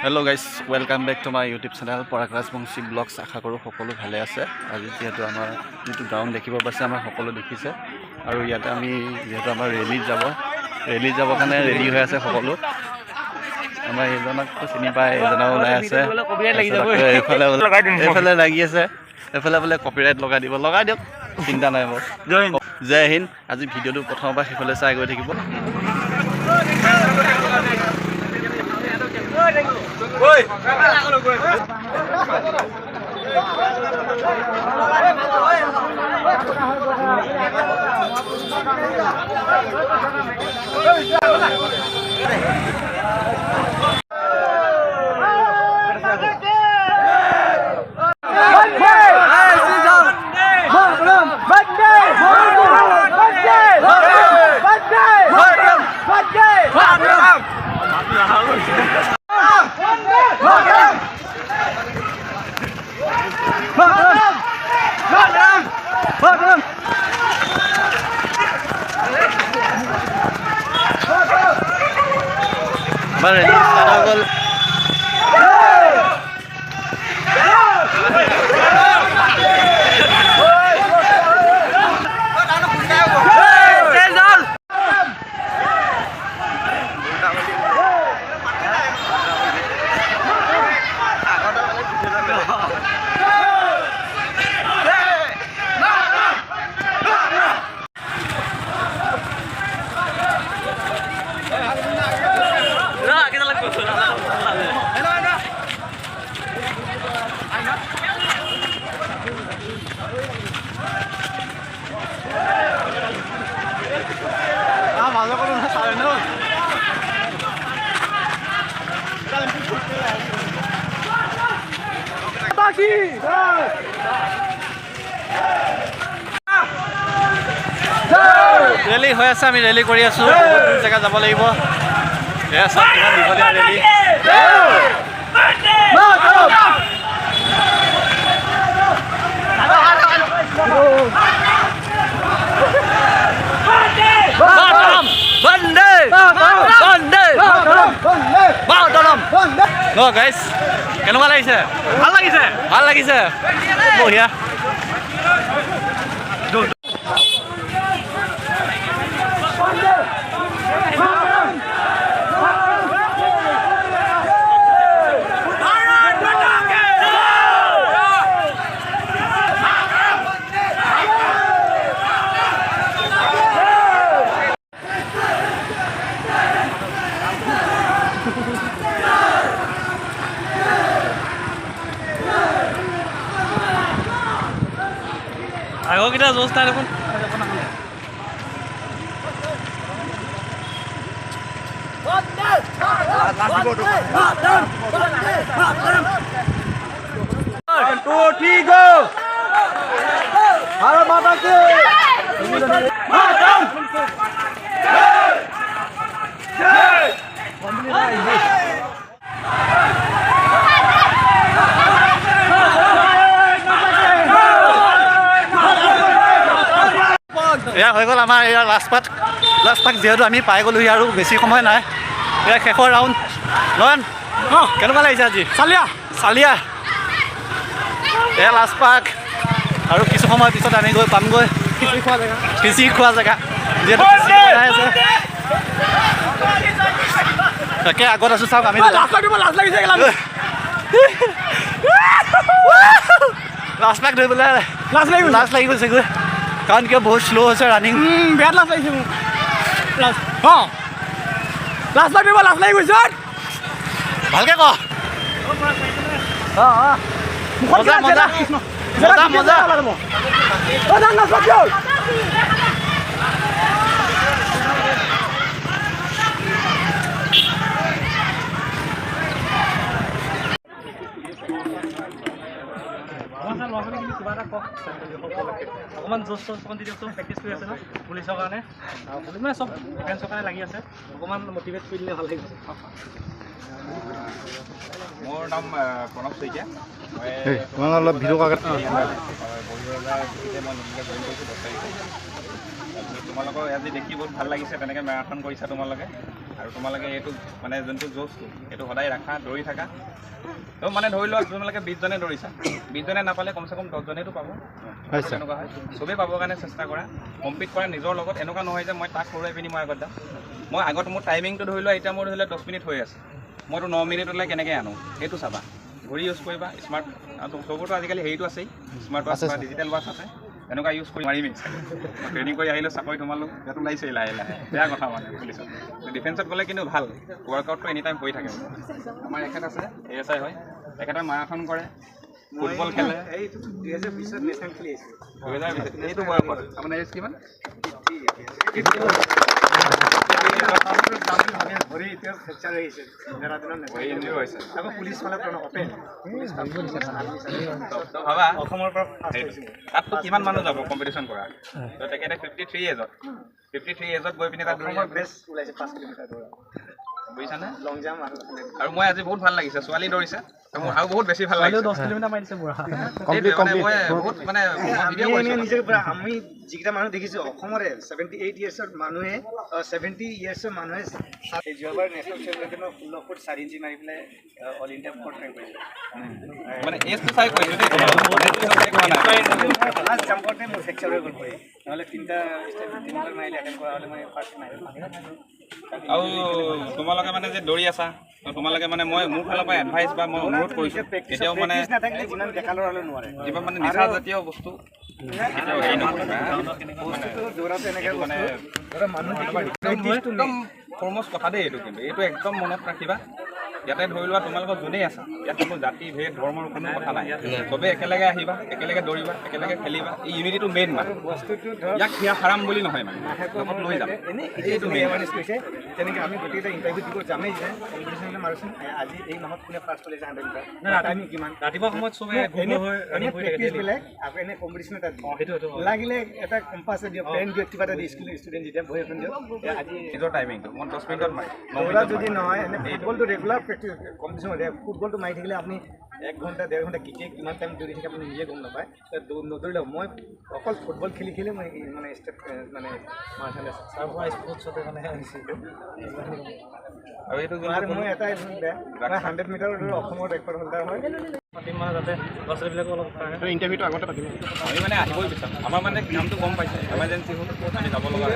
Hello' guys, welcome back to my YouTube channel Parag Rajbongshi vlogs. আশা কৰোঁ সকলো ভালে আছে। আজি যিহেতু আমাৰ যিটো গ্ৰাউণ্ড দেখিব পাইছে, আমাৰ সকলো দেখিছে। আৰু ইয়াতে আমি যিহেতু আমাৰ ৰেলীত যাবৰ কাৰণে ৰেডি হৈ আছে সকলো। আমাৰ এইজনকতো চিনি পায়, এইজনেও ওলাই আছে। এইফালে লাগি আছে, এইফালে বোলে কপিৰাইট লগাই দিয়ক, চিন্তা নাই বাৰু। জয় হিন্দ। আজি ভিডিঅ'টো প্ৰথমৰ পৰা সেইফালে চাই গৈ থাকিব। Vale, listo, gol. ৰেলী হৈ আছে, আমি ৰেলী কৰি আছো। জেগা যাব লাগিব। এয়া চব কিমান দীঘলীয়া ৰেলী। গাইজ, কেনেকুৱা লাগিছে? ভাল লাগিছে, বঢ়িয়া। আগৰকেইটা জোচ নাই দেখোন। এয়া হৈ গ'ল আমাৰ ইয়াৰ লাষ্ট পাক যিহেতু আমি পাই গ'লোহি আৰু বেছি সময় নাই। এয়া শেষৰ ৰাউণ্ড। নয়ন, কেনেকুৱা লাগিছে আজি? চালিয়া এয়া লাষ্ট পাক। আৰু কিছু সময়ৰ পিছত আমি গৈ পামগৈ খিচিৰি খোৱা জেগা, যিহেতু বনাই আছে। তাকে আগত আছোঁ, চাওক আমি লাষ্ট পাক ধৰিবলৈ লাজ লাগি গৈছেগৈ, কাৰণ কিয় বহুত শ্ল' হৈছে ৰানিং। বেয়া লাজ লাগিছে মোক। লাজ লাগি গৈছে। ভালকে ক। মজা মজা মজা মজা। অকণমান জোচ অকণ দি দিয়কচোন। প্ৰেক্টিছ কৰি আছে ন পুলিচৰ কাৰণে, পুলিচ মানে চব ডিফেন্সৰ কাৰণে লাগি আছে। অকণমান মটিভেট কৰি দিলে ভাল লাগিব। মোৰ নাম প্ৰণৱ শইকীয়া। মই অলপ ভিডিঅ' তোমালোকৰ আজি দেখি বহুত ভাল লাগিছে তেনেকৈ মেৰাথন কৰিছা তোমালোকে আৰু তোমালোকে এইটো মানে যোনটো জোচটো সেইটো সদায় ৰাখা দৌৰি থাকা তো মানে ধৰি লোৱা তোমালোকে 20 জনে দৌৰিছা 20 জনে নাপালে কমচে কম 10 জনেতো পাব তেনেকুৱা হয় চবেই পাবৰ কাৰণে চেষ্টা কৰা কম্পিট কৰা নিজৰ লগত এনেকুৱা নহয় যে মই তাক হৰুৱাই পিনি মই আগত যাম মই আগত মোৰ টাইমিংটো ধৰি লোৱা এতিয়া মোৰ ধৰি লোৱা 10 মিনিট হৈ আছে মইতো 9 মিনিটলৈ কেনেকৈ আনো সেইটো চাবা ঘড়ী ইউজ কৰিবা স্মাৰ্ট চবৰতো আজিকালি হেৰিটো আছেই স্মাৰ্ট ৱাচ বা ডিজিটেল ৱাচ আছে এনেকুৱা ইউজ কৰি মাৰিমেই ট্ৰেইনিং কৰি আহিলোঁ চাকৰি তোমালোক ইয়াত ওলাইছে লাহে লাহে বেয়া কথা মানে পুলিচত ডিফেন্সত গ'লে কিন্তু ভাল ৱৰ্কআউটটো এনি টাইম হৈ থাকে আমাৰ এখেত আছে ASI হয় তেখেতে মাৰাথন কৰে ফুটবল খেলে এই 2020 নেশ্যনেল খেলি আহিছে 2020 এইটো বয়সত আপোনাৰ এজ কিমান কিমান মানুহ যাব কম্পিটিশ্যন কৰা তেখেতে 53 এজত গৈ পিনে তাত বুজিছানে লং জাম্প আৰু মই আজি বহুত ভাল লাগিছে ছোৱালী দৌৰিছে আৰু বহুত বেছি ভাল লাগিছে 10 কিলোমিটাৰ মাৰিছে পুৰা মই বহুত মানে ভিডিঅ' কৰিছোঁ নিজে পুৰা আমি যিকেইটা মানুহ দেখিছোঁ অসমৰে 78 ইয়াৰ্ছৰ মানুহে 70 ইয়াৰ্ছৰ মানুহে যোৱাবাৰ নেশ্যনেল চেম্পিয়নশ্বিপত 16 ফুট 4 ইঞ্চি মাৰি পেলাই অল ইণ্ডিয়া ফ'ৰ্থ ৰেংক পাইছে মানে এজটো চাই কৈছোঁ লাষ্ট জাম্পতে মোৰ ফ্ৰেকচাৰ হৈ গ'ল পৰি নহ'লে তিনিবাৰ মাৰিলে এটেম্প কৰা হ'লে মই ফাৰ্ষ্ট মাৰিলোঁ আৰু তোমালোকে মানে যে দৌৰি আছা তোমালোকে মানে মই মোৰ ফালৰ পৰা এডভাইচ বা মই অনুৰোধ কৰিছোঁ এতিয়াও মানে কিবা মানে নিচা জাতীয় বস্তু একদম ফৰমষ্ট কথা দেই এইটো কিন্তু এইটো একদম মনত ৰাখিবা ইয়াতে ধৰি লোৱা তোমালোকৰ যোনেই আছা ইয়াত কোনো জাতি ভেদ ধৰ্মৰ কোনো কথা নাই চবেই একেলগে আহিবা একেলগে দৌৰিবা একেলগে খেলিবা এই ইউনিটিটো মেইন মানে বস্তুটো ইয়াক সিয়া হাৰাম বুলি নহয় মানে লগত লৈ যাম এইটো মেইন তেনেকৈ আমি গোটেইটা ইণ্টাৰভিউ দিব যামেই যে কম্পিটিশ্যনলৈ মাৰিছোঁ আজি এই মাহত কোনে ফাৰ্ষ্ট কৰিছে 100 মিটাৰ আমি কিমান ৰাতিপুৱা সময়ত চবে প্ৰেক্টিছ বেলেগ আকৌ এনে কম্পিটিশ্যন এটা লাগিলে এটা কম্পাছ দিয়ক পেন দিয়ক কিবা এটা দি স্কুল ষ্টুডেণ্ট যেতিয়া বহি এখন দিয়ক আজি নিজৰ টাইমিংটো মই 10 মিনিটত মাৰিম দৌৰা যদি নহয় এনে ফুটবলটো ৰেগুলাৰ প্ৰেক্টিছ কম্পিটিশ্যন হয় ফুটবলটো মাৰি থাকিলে আপুনি 1 ঘণ্টা 1.5 ঘণ্টা কেতিয়া কিমান টাইম দৌৰি থাকে আপুনি নিজে গম নাপায় নদৌৰিলে মই অকল ফুটবল খেলি মই মানে ষ্টেপ মানে স্পৰ্টছতে মানে আৰু এইটো মই এটাই বেয়া 100 মিটাৰ অসমৰ ৰেকৰ্ড হোল্ডাৰ হয় পাতিম মানে যাতে ল'ৰা-ছোৱালীবিলাকো অলপ ইণ্টাৰভিউটো আগতে পাতিম আমি মানে আহিবই বিচাৰোঁ আমাৰ মানে কামটো গম পাইছে এমাৰ্জেঞ্চি হ'ল আমি যাব লগা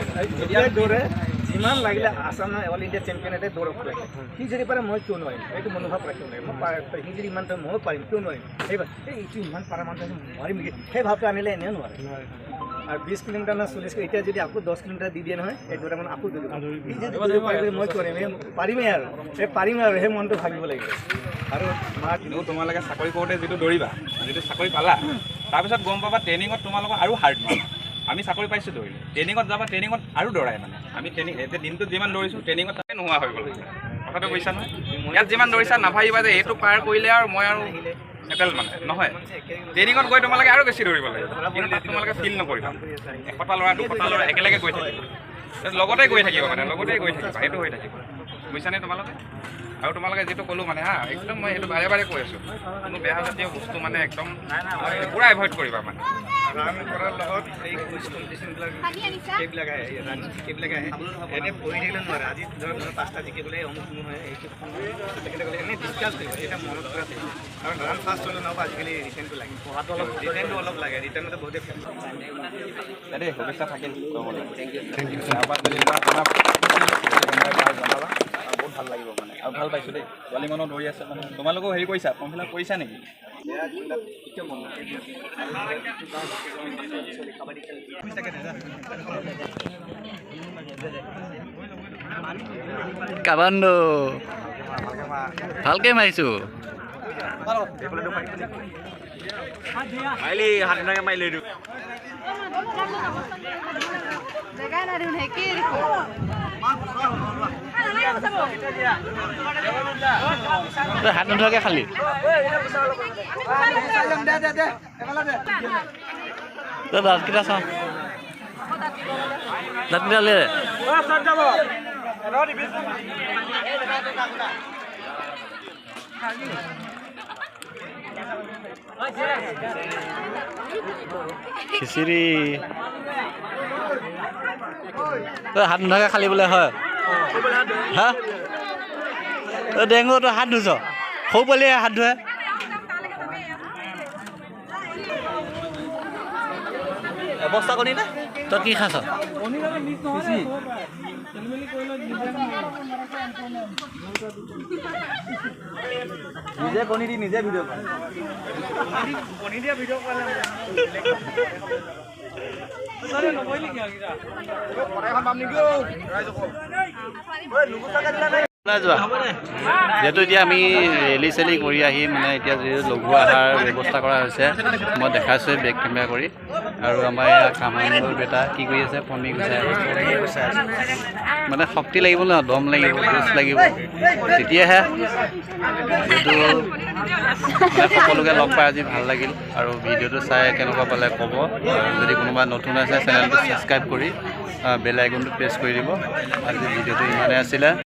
এতিয়া দৌৰে যিমান লাগিলে আছাম অল ইণ্ডিয়া চেম্পিয়ন এটাই দৌৰক লাগে সি যদি পাৰে মই কিয় নোৱাৰিম এইটো মনোভাৱ ৰাখিব লাগে মই সি যদি ইমান টাইম ময়ো পাৰিম কিয় নোৱাৰিম সেইবাৰ এইটো ইমান পাৰা মানুহ নোৱাৰিম নেকি সেই ভাৱটো আনিলে এনেও নোৱাৰে আৰু 20 কিলোমিটাৰ না 40 এতিয়া যদি আকৌ 10 কিলোমিটাৰ দি দিয়ে নহয় এই দুটামান আকৌ দিব মই কৰিম পাৰিমেই আৰু সেই পাৰিম আৰু সেই মনটো ভাবিব লাগিব আৰু তোমালোকে চাকৰি কৰোঁতে যিটো দৌৰিবা যিটো চাকৰি পালা তাৰপিছত গম পাবা ট্ৰেইনিঙত তোমালোকৰ আৰু হাৰ্ড মানে আমি চাকৰি পাইছোঁ দৌৰিলে ট্ৰেইনিঙত যাবা ট্ৰেইনিঙত আৰু দৌৰাই মানে আমি ট্ৰেইনিং এতিয়া দিনটোত যিমান দৌৰিছোঁ ট্ৰেইনিঙত তাতে নোহোৱা হৈ গ'ল কথাটো কৈছা নহয় ইয়াত যিমান দৌৰিছা নাভাবিবা যে এইটো পাৰ কৰিলে আৰু মই আৰু এটেল মানে নহয় ট্ৰেইনিঙত গৈ তোমালোকে আৰু বেছি দৌৰিব লাগিব কিন্তু তাত তোমালোকে ফিল নকৰিবা 100টা ল'ৰা 200টা ল'ৰা একেলগে গৈ থাকিব লগতে গৈ থাকিব মানে লগতে গৈ থাকিবা সেইটো হৈ থাকিব বুজিছানে তোমালোকে আৰু তোমালোকে যিটো ক'লোঁ মানে হা একদম মই সেইটো বাৰে বাৰে কৈ আছোঁ কোনো বেয়া জাতীয় বস্তু মানে একদম পূৰা এভইড কৰিবা মানে ৰান কৰাৰ লগত এই কুইজ কম্পিটিশ্যনবিলাক সেইবিলাক আহে সেইবিলাক আহে এনেই পঢ়ি থাকিলে নোৱাৰে আজি ধৰক 5টা জিকিবলৈ অমুক নহয় এইটো তেখেতে ক'লে এনেই ডিছকাছ কৰিব এটা মনত কৰা কাৰণ ৰান ফাৰ্ষ্ট হ'লে নহ'ব আজিকালি ৰিটাৰ্ণটো লাগে পঢ়াটো অলপ লাগে ৰিটাৰ্ণতে বহুতে দেই শুভেচ্ছা থাকিল থেংক ইউ জনাবা বহুত ভাল লাগিব মানে আৰু ভাল পাইছোঁ দেই ছোৱালী মানুহ দৌৰি আছে মানে তোমালোকেও হেৰি কৰিছা ফৰ্ম ফিল আপ কৰিছা নেকি কাবান্ডো ভালকৈ মাৰিছোঁ মাৰিলি হাত নাকে মাৰিলি হাত নোধোৱাকৈ খালি দাঁতকেইটা চাওঁ দাঁতকেইটা উলিয়াই খিচিৰি তই হাত নোধোৱাকৈ খালি বোলে হয় হা তই ডেংগু তই হাত ধুইছ সৰু পোৱালীয়ে হাত ধুৱে অৱস্থা কণি নে তই কি খাইছ নিজে কণী দি নিজে ভিডিঅ' কণী দিয়া ভিডিঅ' যিহেতু এতিয়া আমি ৰেলি চেলি কৰি আহি মানে এতিয়া যিহেতু লঘু আহাৰ ব্যৱস্থা কৰা হৈছে মই দেখাইছোঁ বেক কেমেৰা কৰি আৰু আমাৰ ইয়াৰ কামাণ্ডৰ বেটা কি কৰি আছে পনী গুচাই মানে শক্তি লাগিব ন দম লাগিব জোচ লাগিব তেতিয়াহে যিহেতু সকলোকে লগ পাই আজি ভাল লাগিল আৰু ভিডিঅ'টো চাই কেনেকুৱা পালে ক'ব যদি কোনোবা নতুন আছে চেনেলটো ছাবস্ক্ৰাইব কৰি বেল আইকনটো প্ৰেছ কৰি দিব আজি ভিডিঅ'টো ইমানেই আছিলে